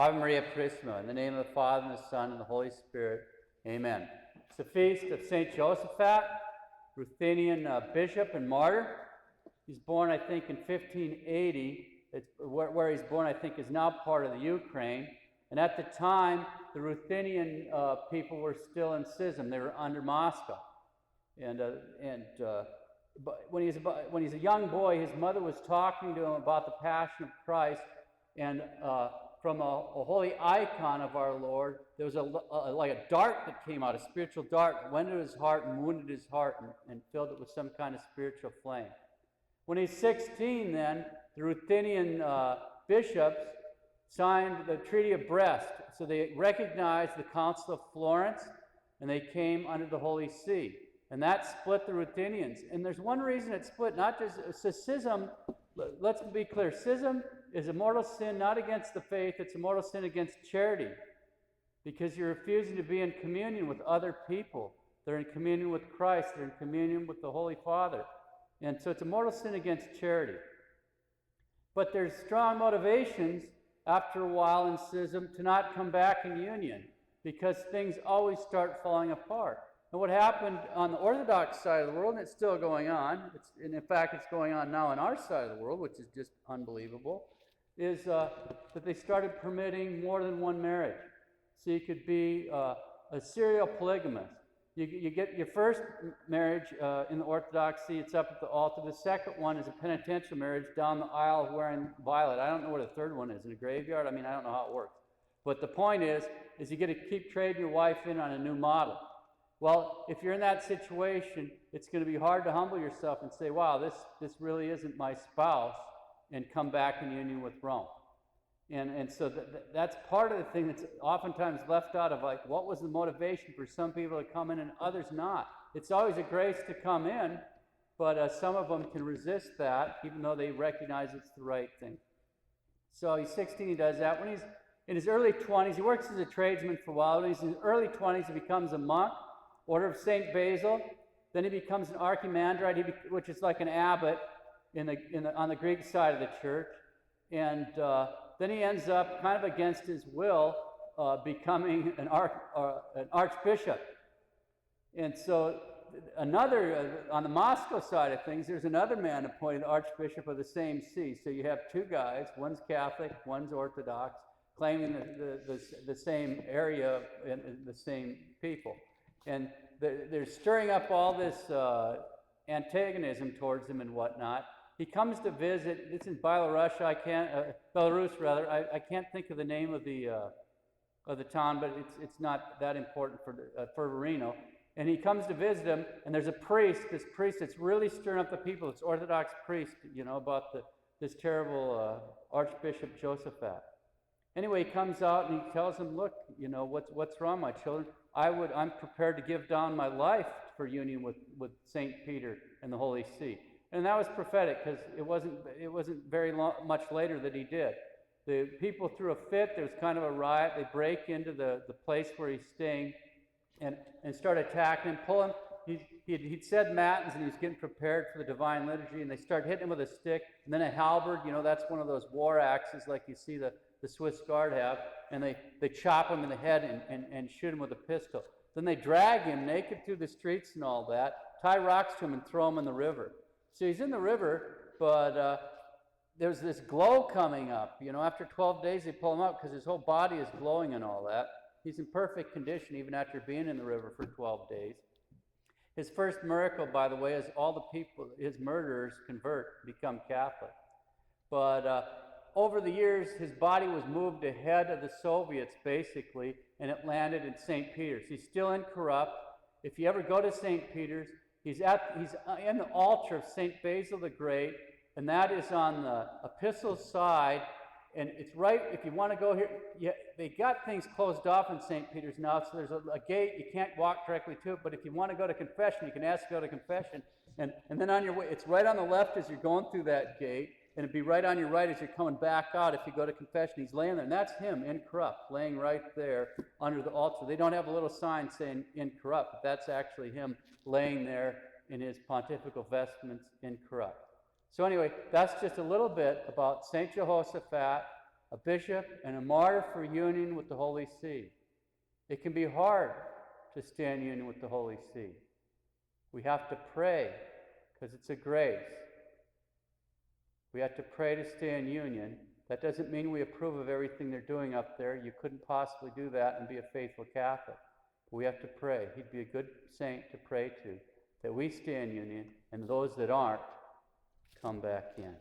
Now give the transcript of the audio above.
Ave Maria Purissima, in the name of the Father, and the Son, and the Holy Spirit. Amen. It's the feast of St. Josaphat, Ruthenian bishop and martyr. He's born, I think, in 1580. Where he's born, I think, is now part of the Ukraine. And at the time, the Ruthenian people were still in schism. They were under Moscow. But when he's a young boy, his mother was talking to him about the Passion of Christ, and from a holy icon of our Lord, there was like a dart that came out, a spiritual dart, went into his heart and wounded his heart and filled it with some kind of spiritual flame. When he's 16, then, the Ruthenian bishops signed the Treaty of Brest. So they recognized the Council of Florence, and they came under the Holy See. And that split the Ruthenians. And there's one reason it split, not just schism. Let's be clear. Schism is a mortal sin not against the faith, it's a mortal sin against charity. Because you're refusing to be in communion with other people. They're in communion with Christ, they're in communion with the Holy Father. And so it's a mortal sin against charity. But there's strong motivations after a while in schism to not come back in union, because things always start falling apart. And what happened on the Orthodox side of the world, and it's still going on, and in fact it's going on now on our side of the world, which is just unbelievable, is that they started permitting more than one marriage. So you could be a serial polygamist. You get your first marriage in the Orthodoxy, it's up at the altar. The second one is a penitential marriage down the aisle wearing violet. I don't know where the third one is, in a graveyard? I mean, I don't know how it works. But the point is you get to keep trading your wife in on a new model. Well, if you're in that situation, it's going to be hard to humble yourself and say, wow, this really isn't my spouse, and come back in union with Rome. And so that's part of the thing that's oftentimes left out of, like, what was the motivation for some people to come in and others not? It's always a grace to come in, but some of them can resist that, even though they recognize it's the right thing. So he's 16, he does that. When he's in his early 20s, he works as a tradesman for a while. When he's in his early 20s, he becomes a monk, Order of St. Basil. Then he becomes an archimandrite, which is like an abbot on the Greek side of the church. And then he ends up, kind of against his will, becoming an archbishop. And so on the Moscow side of things, there's another man appointed archbishop of the same see. So you have two guys, one's Catholic, one's Orthodox, claiming the same area and the same people. And they're stirring up all this antagonism towards him and whatnot. He comes to visit. It's in Belarus. Belarus rather. I can't think of the name of the town, but it's not that important for Reno. And he comes to visit him, and there's a priest. This priest that's really stirring up the people. It's Orthodox priest, about this terrible Archbishop Josaphat. Anyway, he comes out and he tells him, "Look, what's wrong, my children? I'm prepared to give down my life for union with Saint Peter and the Holy See." And that was prophetic, because it wasn't very much later that he did. The people threw a fit. There was kind of a riot. They break into the place where he's staying and start attacking him, pull him. He'd said matins and he was getting prepared for the divine liturgy, and they start hitting him with a stick and then a halberd. That's one of those war axes like you see the Swiss Guard have, and they chop him in the head and shoot him with a pistol. Then they drag him naked through the streets and all that, tie rocks to him and throw him in the river. So he's in the river, but there's this glow coming up. After 12 days they pull him out because his whole body is glowing and all that. He's in perfect condition even after being in the river for 12 days. His first miracle, by the way, is all the people, his murderers, convert, become Catholic. But over the years, his body was moved ahead of the Soviets, basically, and it landed in St. Peter's. He's still Incorrupt. If you ever go to St. Peter's, he's in the altar of St. Basil the Great, and that is on the epistle side, and it's right, if you want to go here, they got things closed off in St. Peter's now, so there's a gate, you can't walk directly to it, but if you want to go to confession, you can ask to go to confession, and then on your way, it's right on the left as you're going through that gate, and it'd be right on your right as you're coming back out if you go to confession. He's laying there, and that's him, Incorrupt, laying right there under the altar. They don't have a little sign saying Incorrupt, but that's actually him laying there in his pontifical vestments, Incorrupt. So anyway, that's just a little bit about St. Josaphat a bishop, and a martyr for union with the Holy See. It can be hard to stay in union with the Holy See. We have to pray, because it's a grace. We have to pray to stay in union. That doesn't mean we approve of everything they're doing up there. You couldn't possibly do that and be a faithful Catholic. But we have to pray. He'd be a good saint to pray to, that we stay in union, and those that aren't come back in.